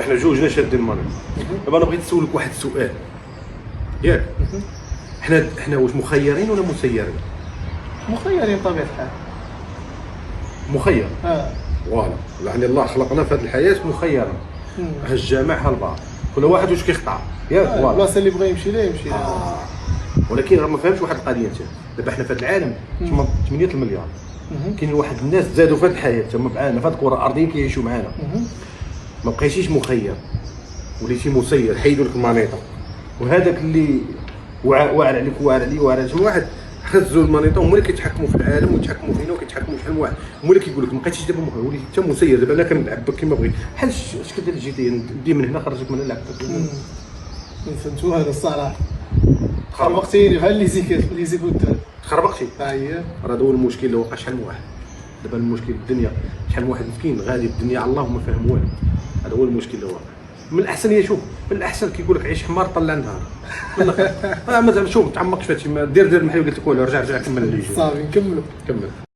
احنا جوجنا شادين المريض. دابا انا بغيت نسولك واحد السؤال ياك، حنا واش مخيرين ولا مسيرين؟ مخيرين بطبيعه الحال. مخير اه فوالا، يعني الله خلقنا في هذه الحياه مخيرين، ها الجامع ها البعض، كل واحد واش كيختار ياك. فوالا البلاصه اللي بغى يمشي لها يمشي لها. ولكن راه ما فهمش واحد القضيه انت، دابا حنا في هذا العالم 8 المليار، كاين واحد الناس زادوا في هذه الحياه تما معانا في هذه الكره الارضيه كيعيشوا معانا، ما بقيتيش مخير وليتي مسير، حيدوا لك المانيطه، وهذاك اللي واعر عليك واعر عليا واعر على شي واحد خزوا المانيطه، هما اللي كيتحكموا في العالم ويتحكموا فينا وكيتحكموا في شحال من واحد، هما اللي كيقول لك ما بقيتيش دابا مخير وليتي انت مسير. دابا انا كنلعب بك كيما بغيت، بحال اش كدير جيتي ندي من هنا خرجك من هنا لعبتك. فهمتوا هذا الصراحه خربقتيني بحال اللي زيكوت خربقتي. ها هي راه هذا هو المشكل اللي وقع شحال من واحد. دابا المشكل الدنيا شحال من واحد مسكين غادي الدنيا على الله وما فاهم والو، هذا هو المشكل اللي واقع. من الاحسن هي شوف، من الاحسن كيقول لك عيش حمار طلع نهار من الاخر. مازال شوف تعمقش في هادشي، دير المحل اللي قلت لك، رجع كمل اللي يجي. صافي نكملوا. كمل.